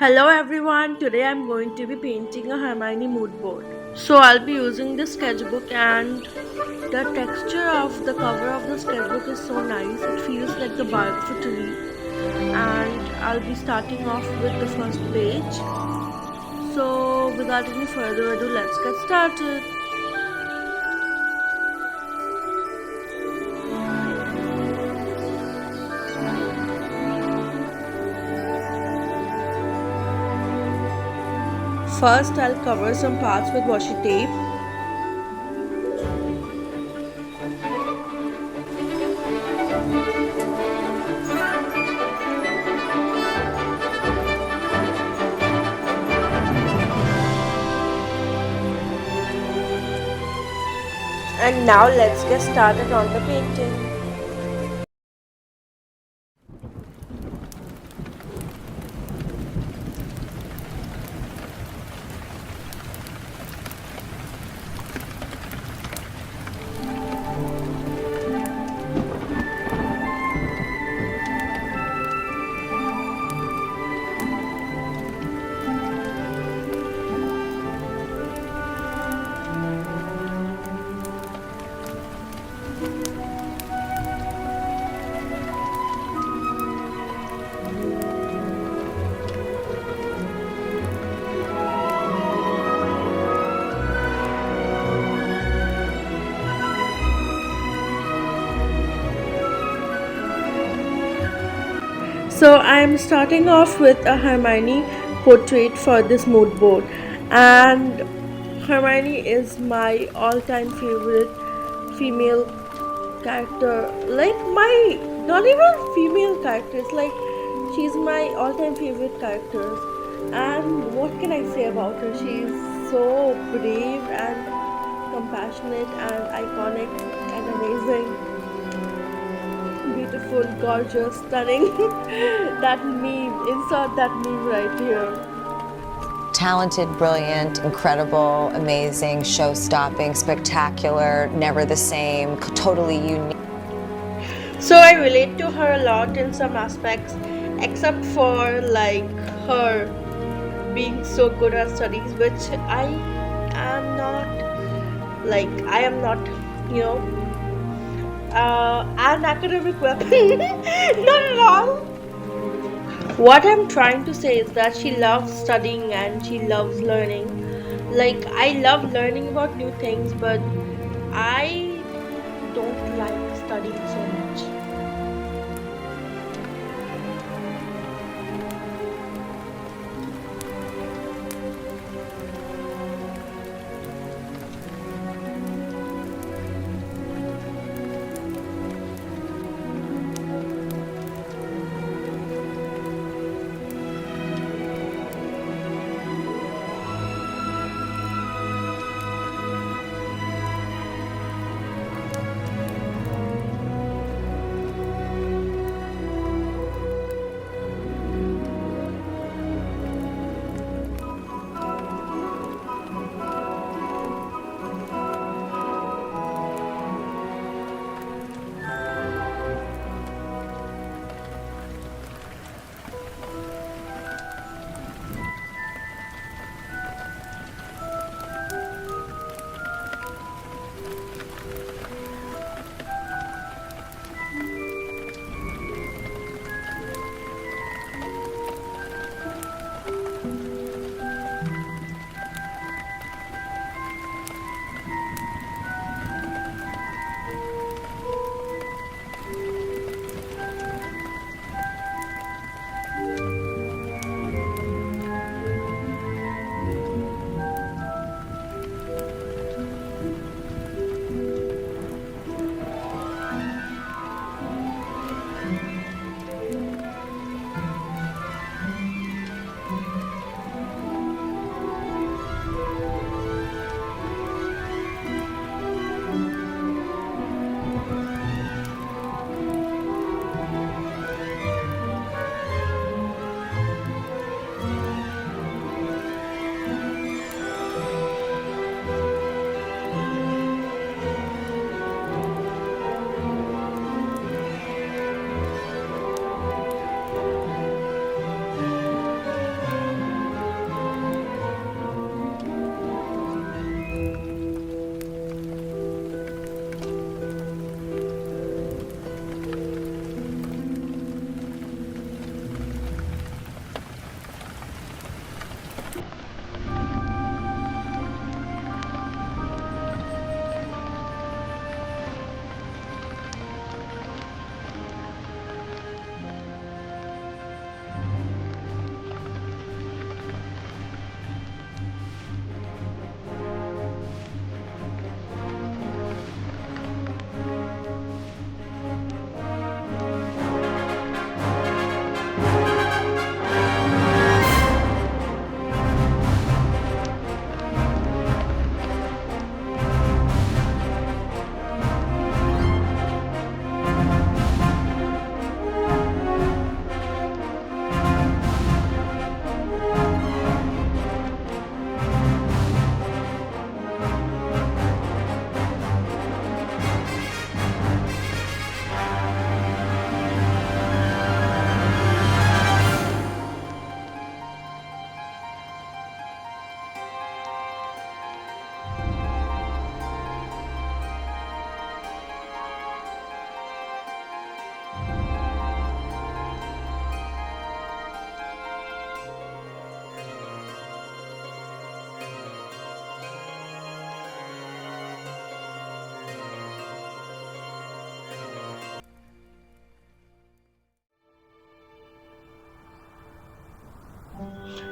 Hello everyone, today I'm going to be painting a Hermione mood board. So I'll be using this sketchbook and the texture of the cover of the sketchbook is so nice. It feels like the bark of a tree and I'll be starting off with the first page. So without any further ado, let's get started. First I'll cover some parts with washi tape. And now let's get started on the painting. So I'm starting off with a Hermione portrait for this mood board, and Hermione is my all-time favorite female character. Like my not even female characters, like she's my all-time favorite characters. And what can I say about her? She's so brave and compassionate and iconic and amazing. Beautiful, gorgeous, stunning. That meme, insert that meme right here. Talented, brilliant, incredible, amazing, show-stopping, spectacular, never the same, totally unique. So I relate to her a lot in some aspects, except for like her being so good at studies, which I am not. Like I am not, you know, an academic weapon. Not at all. What I'm trying to say is that she loves studying and she loves learning. Like, I love learning about new things, but I don't like studying so much.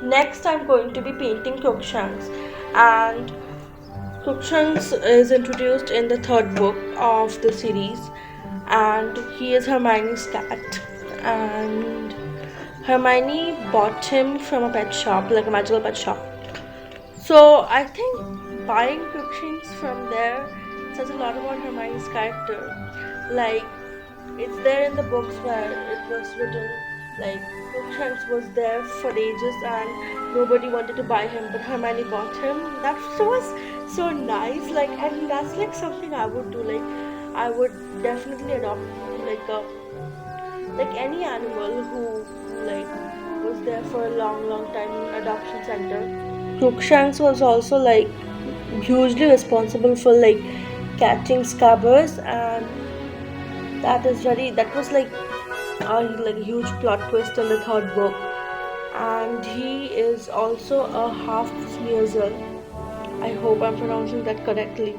Next, I'm going to be painting Crookshanks, and Crookshanks is introduced in the third book of the series, and he is Hermione's cat. And Hermione bought him from a pet shop, like a magical pet shop. So I think buying Crookshanks from there says a lot about Hermione's character. Like, it's there in the books where it was written, like, Crookshanks was there for ages and nobody wanted to buy him, but Hermione bought him. That was so nice. Like, and that's like something I would do. Like, I would definitely adopt like a like any animal who like was there for a long time in adoption center. Crookshanks was also like hugely responsible for like catching scabbers, and that was like a huge plot twist in the third book. And he is also a half Smearzel. I hope I'm pronouncing that correctly.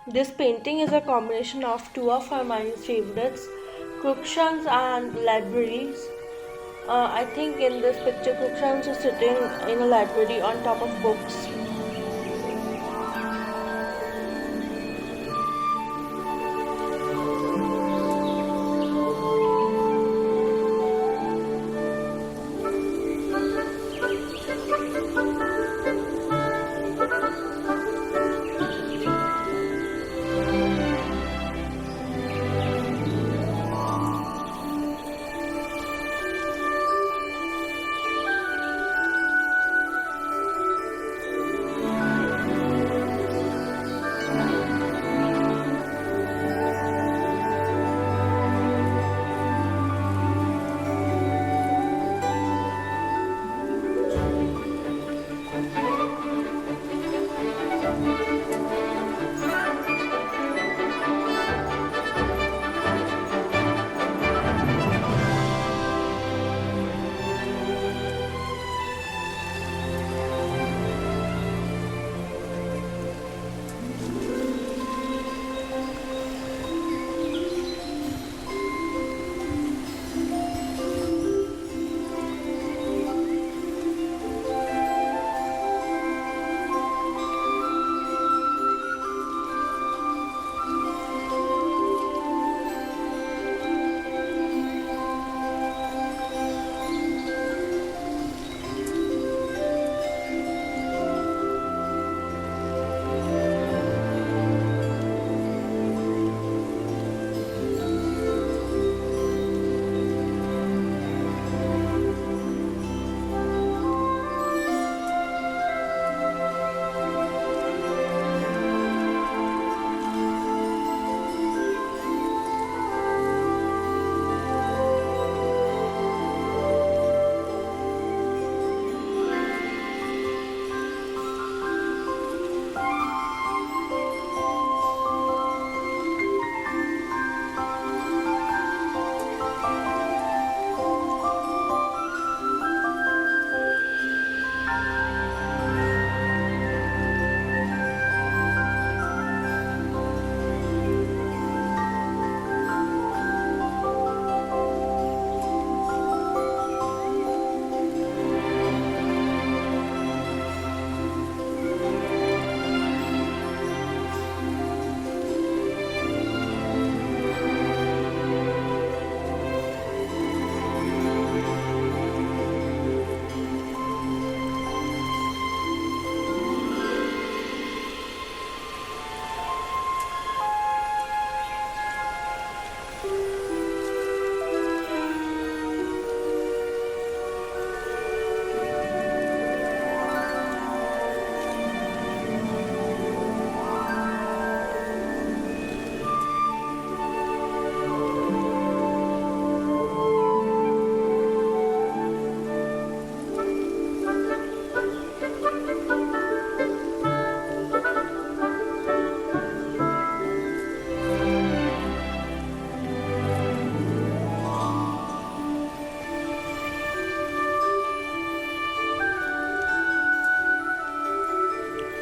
This painting is a combination of two of Hermione's favorites, Crookshanks and libraries. I think in this picture, Crookshanks is sitting in a library on top of books.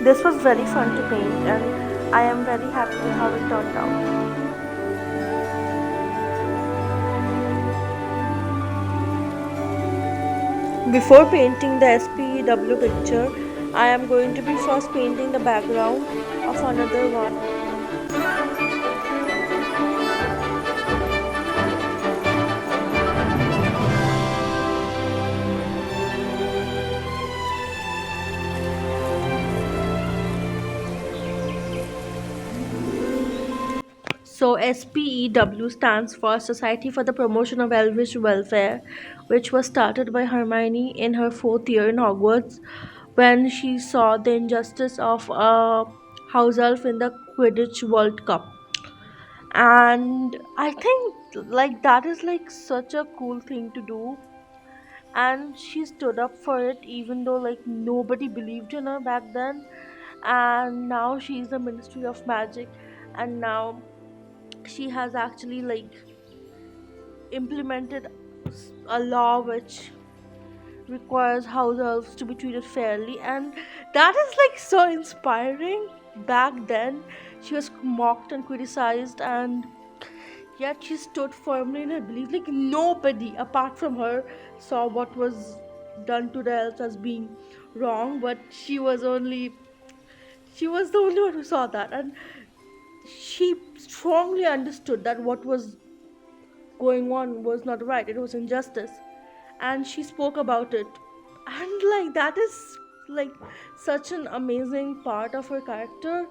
This was very fun to paint, and I am very happy with how it turned out. Before painting the SPEW picture, I am going to be first painting the background of another one. So SPEW stands for Society for the Promotion of Elvish Welfare, which was started by Hermione in her fourth year in Hogwarts when she saw the injustice of a house elf in the Quidditch World Cup. And I think like that is like such a cool thing to do, and she stood up for it even though like nobody believed in her back then. And now she's the Ministry of Magic, and now she has actually like implemented a law which requires house elves to be treated fairly, and that is like so inspiring. Back then she was mocked and criticized, and yet she stood firmly in her belief. Like nobody apart from her saw what was done to the elves as being wrong, but she was the only one who saw that, and she strongly understood that what was going on was not right, it was injustice, and she spoke about it. And like that is like such an amazing part of her character.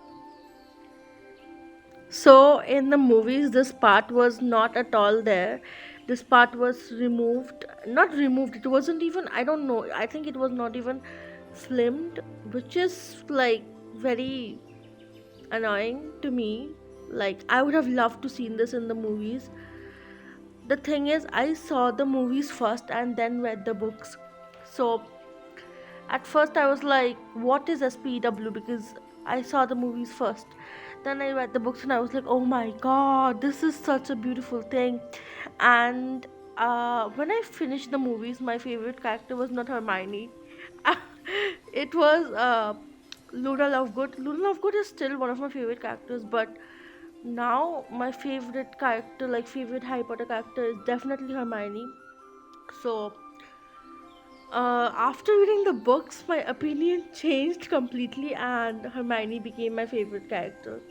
So in the movies this part was not at all there. This part was removed, not removed, it wasn't even, I don't know, I think it was not even filmed, which is like very annoying to me. Like I would have loved to seen this in the movies. The thing is, I saw the movies first and then read the books. So at first I was like, what is SPW? Because I saw the movies first. Then I read the books and I was like, oh my god, this is such a beautiful thing. And when I finished the movies, my favorite character was not Hermione. It was Luna Lovegood. Luna Lovegood is still one of my favorite characters, but now my favorite character, like favorite Harry Potter character, is definitely Hermione. So after reading the books, my opinion changed completely, and Hermione became my favorite character.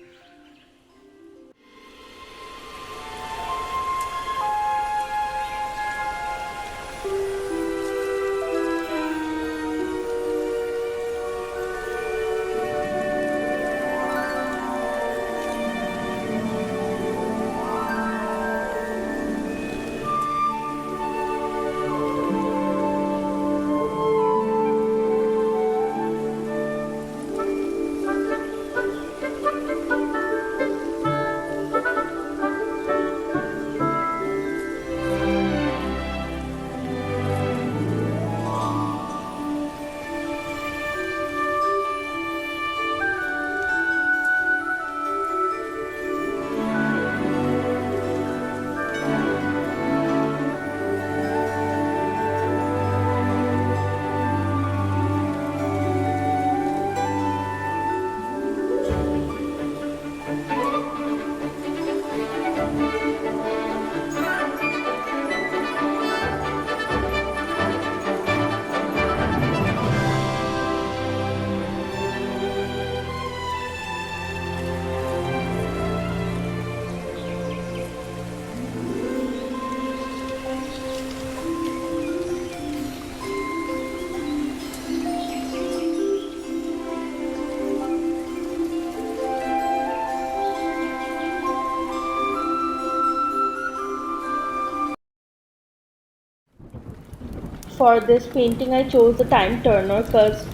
For this painting, I chose the time turner because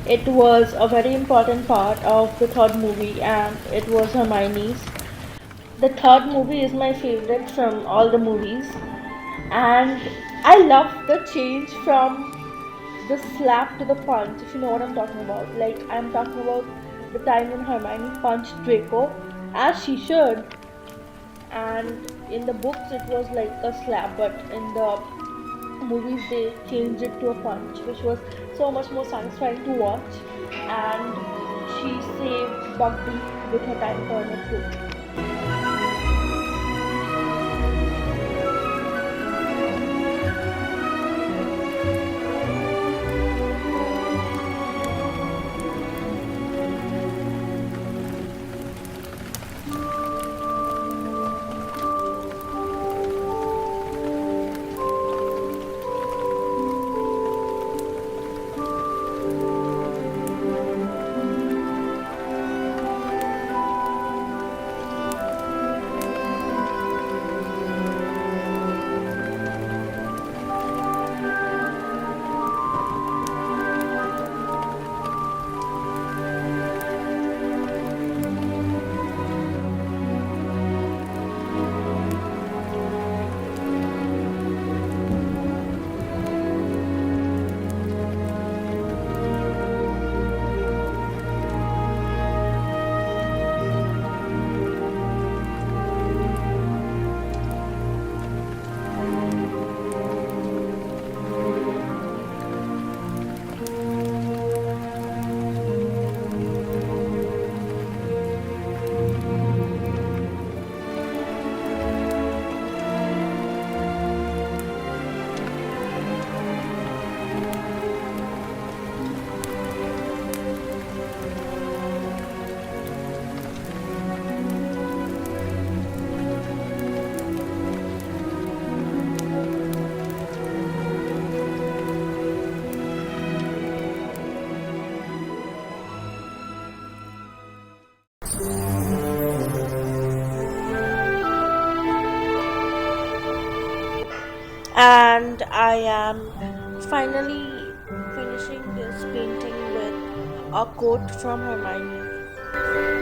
it was a very important part of the third movie, and it was Hermione's. The third movie is my favorite from all the movies, and I love the change from the slap to the punch, if you know what I'm talking about. Like, I'm talking about the time when Hermione punched Draco, as she should, and in the books it was like a slap, but in the movies they changed it to a punch, which was so much more satisfying to watch. And she saved Bugsy with her tiny turnip too. And I am finally finishing this painting with a quote from Hermione.